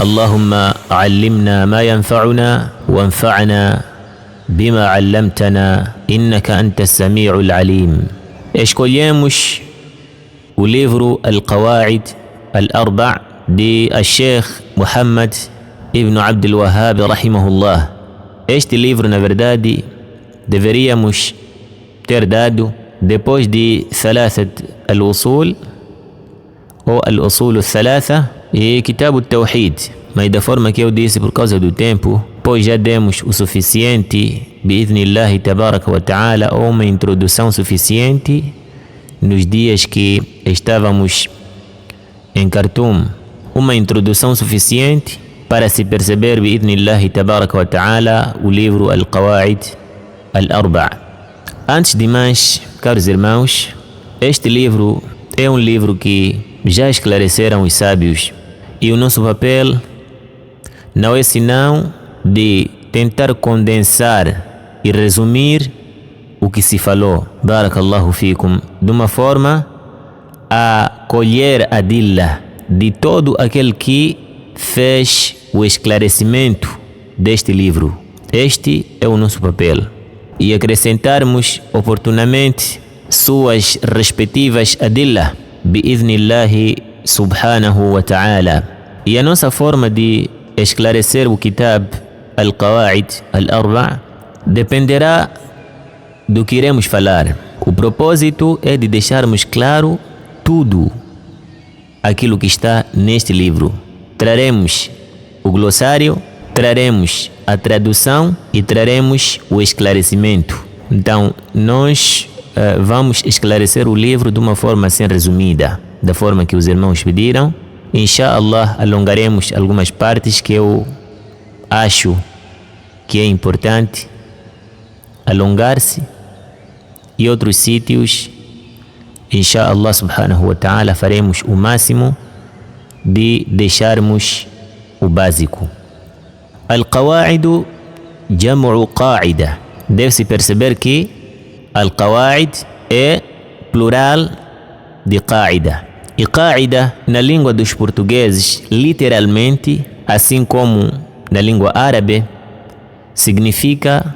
اللهم علمنا ما ينفعنا وانفعنا بما علمتنا إنك أنت السميع العليم. Escolhemos o livro Al-Qawaid Al-Arba' de Sheikh Muhammad Ibn Abdul Wahhab rahimahullah. Este livro, na verdade, deveríamos ter dado depois de Thalathat al-Usul ou al-Usul al-Thalatha e Kitab al-Tawhid. Mas da forma que eu disse, por causa do tempo, pois já demos o suficiente, bi'idhnillahi tabaraka wa ta'ala, ou uma introdução suficiente nos dias que estávamos em Khartoum. Uma introdução suficiente para se perceber, bi'idhnillahi tabaraka wa ta'ala, o livro Al-Qawaid Al-Arba'. Antes de mais, caros irmãos, este livro é um livro que já esclareceram os sábios, e o nosso papel não é senão de tentar condensar e resumir o que se falou, barakallahu fikum, de uma forma a colher a adilla de todo aquele que fez o esclarecimento deste livro. Este é o nosso papel. E acrescentarmos oportunamente suas respectivas adilla, bi'idhnillahi subhanahu wa ta'ala. E a nossa forma de esclarecer o Kitab Al-Qawaid Al-Arba' dependerá do que iremos falar. O propósito é de deixarmos claro tudo aquilo que está neste livro. Traremos o glossário, traremos a tradução e traremos o esclarecimento. Então, nós vamos esclarecer o livro de uma forma assim resumida, da forma que os irmãos pediram. Inshallah, alongaremos algumas partes que eu acho que é importante alongar-se, e outros sítios, inshallah subhanahu wa ta'ala, faremos o máximo de deixarmos o básico. Al-Qawaid jam'u qa'ida. Deve-se perceber que Al-Qawaid é plural de qa'ida. E qa'ida, na língua dos portugueses, literalmente, assim como na língua árabe, significa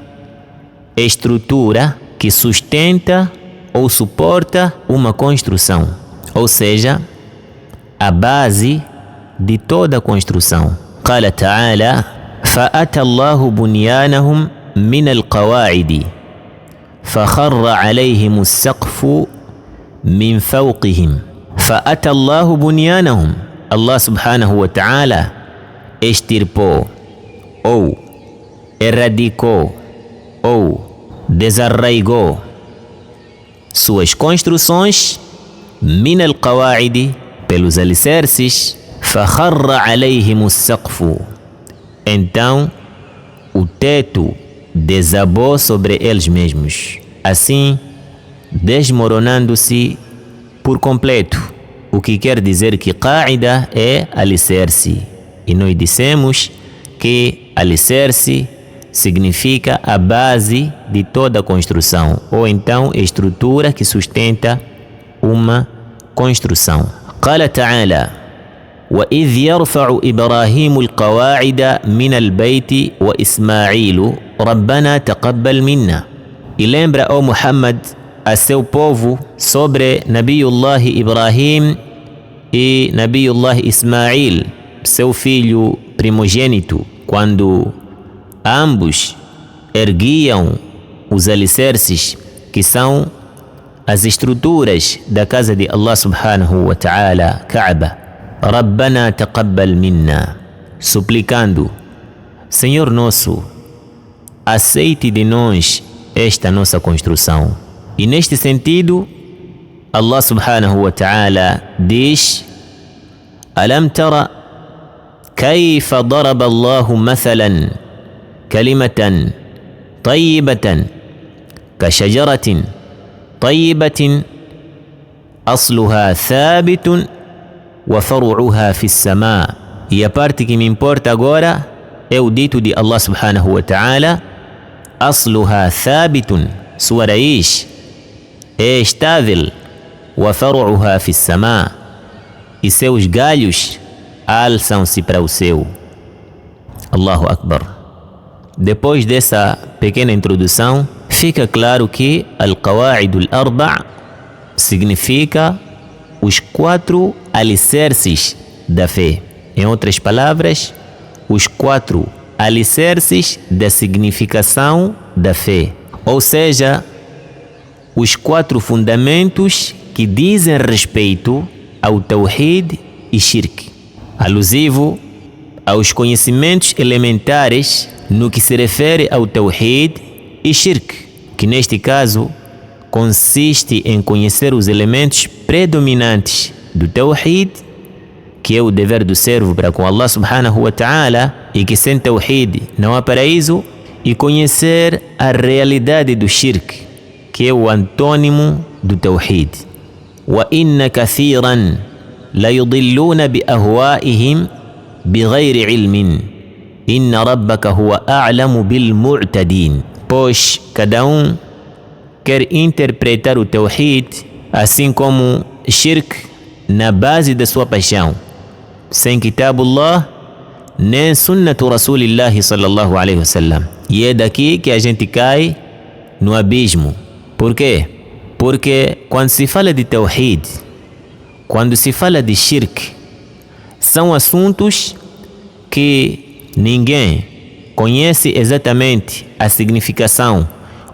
estrutura que sustenta ou suporta uma construção, ou seja, a base de toda a construção. Qala ta'ala: فَأَتَى اللَّهُ بُنْيَانَهُمْ مِنَ الْقَوَاعِدِ فَخَرَّ عَلَيْهِمُ السَّقْفُ مِنْ فَوْقِهِمْ. فَأَتَى اللَّهُ بُنْيَانَهُمْ. Allah subhanahu wa ta'ala extirpou ou erradicou ou desarraigou suas construções, min al-qawaidi, pelos alicerces, fakharra alayhim as-saqfu. Então o teto desabou sobre eles mesmos, assim desmoronando-se por completo. O que quer dizer que qa'ida é alicerce, e nós dissemos que alicerce significa a base de toda a construção, ou então estrutura que sustenta uma construção. Qala ta'ala: وَإِذْ يَرْفَعُ إِبْرَاهِيمُ الْقَوَاعِدَ مِنَ الْبَيْتِ وَإِسْمَاعِيلُ رَبَّنَا تَقَبَّلْ مِنَّا. E lembra, ó Muhammad, a seu povo sobre Nabiullah Ibrahim e Nabiullah Ismail, seu filho primogênito, quando ambos erguiam os alicerces, que são as estruturas da casa de Allah subhanahu wa ta'ala, Kaaba. Rabbana taqabbal minna, suplicando: Senhor nosso, aceite de nós esta nossa construção. E neste sentido, Allah subhanahu wa ta'ala diz: Alam tara kayfa daraba Allahu mathalan kalimatan tayyibatan ka shajaratin tayyibatin asluha thabitun wa faru'uha fi as-sama'. E a parte que me importa agora é o dito de Allah subhanahu wa ta'ala: asluha thabitun, sua raiz é estável, wa faru'uha fi as-sama', e seus galhos alçam-se para o céu. Allahu Akbar. Depois dessa pequena introdução, fica claro que Al-Qawa'id Al-Arba' significa os 4 alicerces da fé. Em outras palavras, os 4 alicerces da significação da fé. Ou seja, os 4 fundamentos que dizem respeito ao Tawhid e Shirk, alusivo aos conhecimentos elementares no que se refere ao Tawhid e Shirk, que neste caso consiste em conhecer os elementos predominantes do Tawhid, que é o dever do servo para com Allah subhanahu wa ta'ala, e que sem Tawhid não há paraíso, e conhecer a realidade do Shirk, que é o antônimo do Tawhid. Wa inna kathiran la yudilluna bi ahwaihim bighayri ilmin inna rabbaka huwa a'lamu bil mu'tadin. Pois cada quer interpretar o Tawhid assim como Shirk na base da sua paixão, sem Kitabullah nem Sunnatu Rasulillahi sallallahu alaihi wasallam. E é daqui que a gente cai no abismo. Por quê? Porque quando se fala de Tawhid, quando se fala de Shirk, são assuntos que ninguém conhece exatamente a significação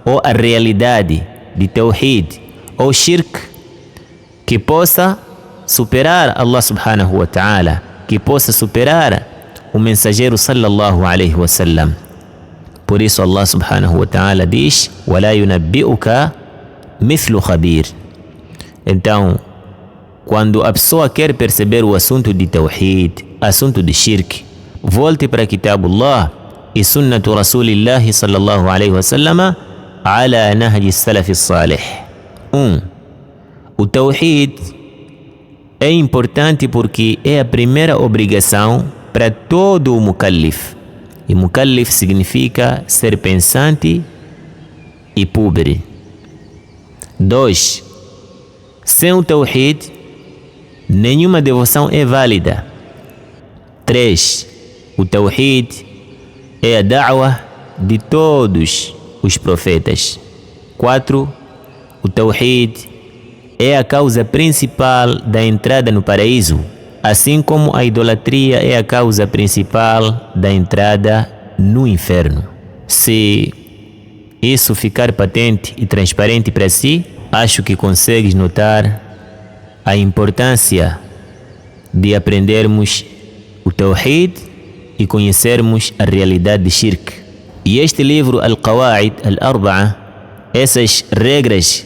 ou a realidade de Tawhid ou Shirk que possa superar Allah subhanahu wa ta'ala, que possa superar o mensageiro sallallahu alaihi wasallam. Por isso Allah subhanahu wa ta'ala diz: وَلَا يُنَبِّئُكَ مِثْلُ خَبِيرٍ. Então, quando a pessoa quer perceber o assunto de Tawhid, assunto de Shirk, volte para Kitabullah e Sunnatu Rasulillahi sallallahu alaihi wasallam ala nahji salaf salih. O Tawhid é importante porque é a primeira obrigação para todo o mukallif. E mukallif significa ser pensante e pobre. 2. Sem o Tawhid, nenhuma devoção é válida. 3. O Tawhid é a da'wah de todos os profetas. 4. O Tawhid é a causa principal da entrada no paraíso, assim como a idolatria é a causa principal da entrada no inferno. Se isso ficar patente e transparente para si, acho que consegues notar a importância de aprendermos o Tawhid e conhecermos a realidade de Shirk. E este livro, Al-Qawa'id Al-Arba'a, essas regras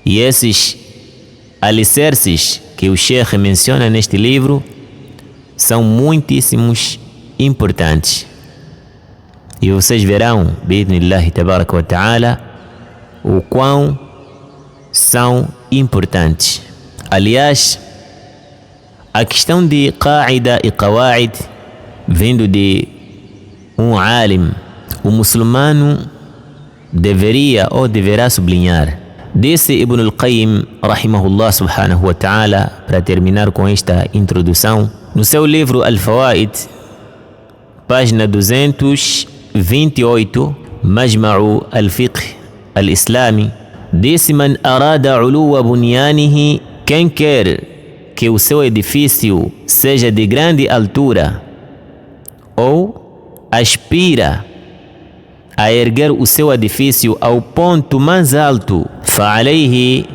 e esses alicerces que o Sheikh menciona neste livro são muitíssimos importantes. E vocês verão, bi'idhnillahi tabaraka wa ta'ala, o quão são importantes. Aliás, a questão de qa'ida e qawa'id vindo de um alim, o muçulmano deveria ou deverá sublinhar. Disse Ibn al-Qayyim rahimahullah subhanahu wa ta'ala, para terminar com esta introdução, no seu livro Al-Fawaid, página 228, Majma'u al-Fiqh al-Islami, disse: man arada uluwa bunyanihi, quem quer que o seu edifício seja de grande altura ou aspira a erguer o seu edifício ao ponto mais alto, فعليه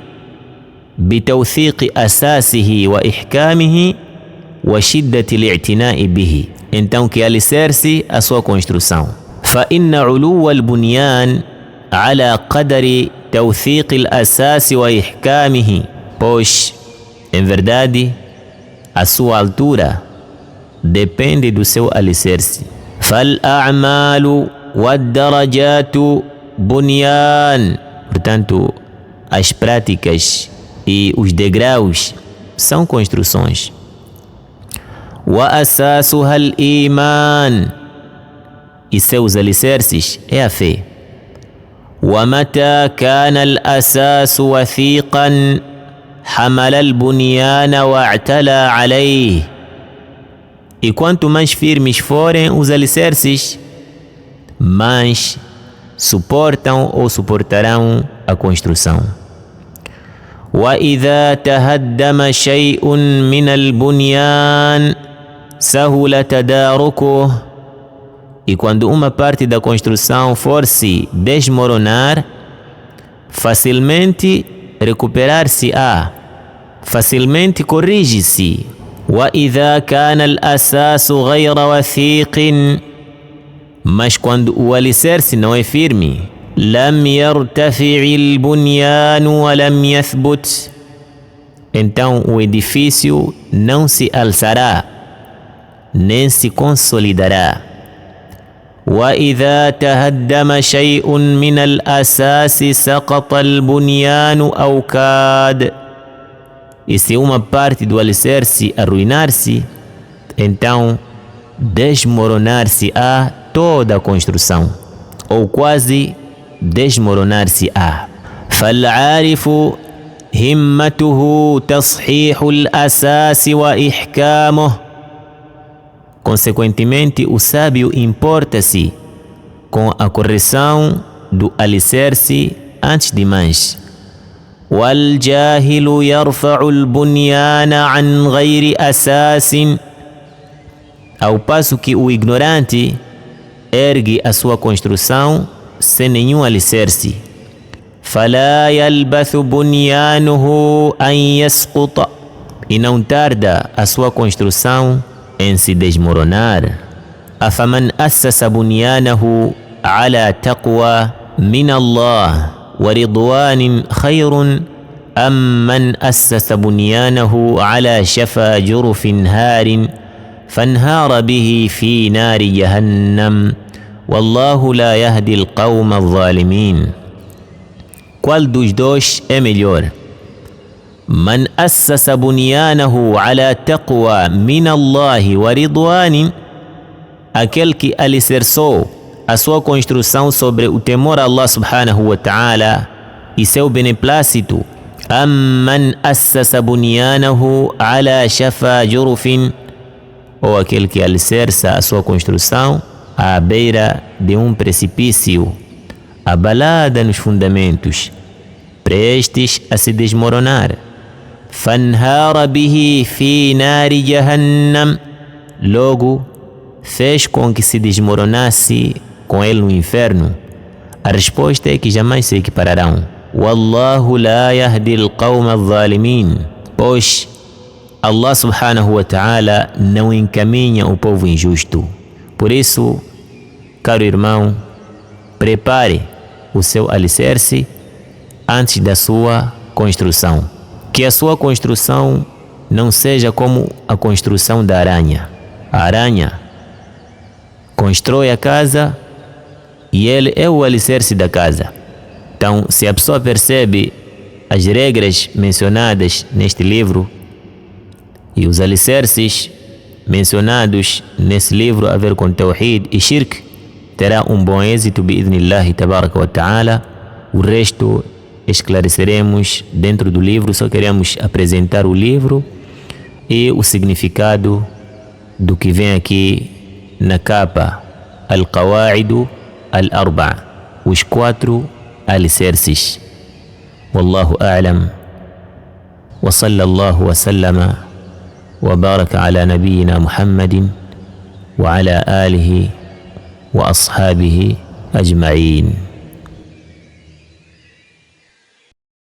بتوثيق أساسه وإحكامه وشدة الاعتناء به. Então que alicerce a sua construção. فإن علو البنيان على قدر توثيق الأساس وإحكامه, pois em verdade a sua altura depende do seu alicerce. فالأعمال والدرجات بنيان, portanto as práticas e os degraus são construções. وأساسها الإيمان, e seus alicerces é a fé. ومتى كان الأساس وثيقا حمل البنيان واعتلى عليه, E quanto mais firmes forem os alicerces, mais suportam ou suportarão a construção. وَإِذَا تَهَدَّمَ شَيْءٌ مِنَ الْبُنْيَانِ سَهُلَ تَدَارُكُهُ. E quando uma parte da construção for se desmoronar, facilmente recuperar-se-á, facilmente corrige-se. وَإِذَا كَانَ الْأَسَاسُ غَيْرَ وَثِيقٍ. Mas quando o alicerce não é firme, لَمْ يَرْتَفِعِ الْبُنْيَانُ وَلَمْ يَثْبُتْ. Então o edifício não se alçará, nem se consolidará. وَإِذَا تَهَدَّمَ شَيْءٌ مِنَ الْأَسَاسِ سَقَطَ الْبُنْيَانُ أَوْ كَادَ. E se uma parte do alicerce arruinar-se, então desmoronar-se-á toda a construção, ou quase desmoronar-se-á. فَالْعَارِفُ هِمَّتُهُ تَصْحِيحُ الْأَسَاسِ وَإِحْكَامُهُ. Consequentemente, o sábio importa-se com a correção do alicerce antes de mais. وَالْجَاهِلُ يَرْفَعُ الْبُنْيَانَ عَنْ غَيْرِ أَسَاسٍ. Ao passo que o ignorante ergue a sua construção sem nenhum alicerce. فَلَا يَلْبَثُ بُنْيَانُهُ أَنْ يَسْقُطَ. E não tarda a sua construção em se desmoronar. أَفَمَنْ أَسَّسَ بُنْيَانَهُ عَلَى تَقْوَى مِنَ اللَّهِ وَرِضْوَانٍ خَيْرٌ أَمْ مَنْ أَسَّسَ بُنْيَانَهُ عَلَى شَفَا جُرُفٍ هَارٍ فانهار به في نار جهنم والله لا يهدي القوم الظالمين. Qual dos dois é melhor? من أسس بنيانه على تقوى من الله ورضوان. Aquele que alicerçou a sua construção sobre o temor a Allah subhanahu wa ta'ala e seu beneplácito. أم من أسس بنيانه على شفا جرف. Ou aquele que alicerça a sua construção à beira de um precipício, abalada nos fundamentos, prestes a se desmoronar. فَانْهَارَ بِهِ فِي نَارِ جَهَنَّمَ. Logo, fez com que se desmoronasse com ele no inferno. A resposta é que jamais se equipararão. وَاللَّهُ لَا يَهْدِي الْقَوْمَ الظَّالِمِينَ. Pois Allah subhanahu wa ta'ala não encaminha o povo injusto. Por isso, caro irmão, prepare o seu alicerce antes da sua construção. Que a sua construção não seja como a construção da aranha. A aranha constrói a casa e ele é o alicerce da casa. Então, se a pessoa percebe as regras mencionadas neste livro e os alicerces mencionados nesse livro a ver com Tawhid e Shirk, terá um bom êxito bi'idhnillahi tabaraka wa ta'ala. O resto esclareceremos dentro do livro. Só queremos apresentar o livro e o significado do que vem aqui na capa. Al-Qawa'idu Al-Arba'a, os 4 alicerces. Wallahu a'lam. Wa sallallahu wa sallama وبارك على نبينا محمد وعلى آله وأصحابه أجمعين.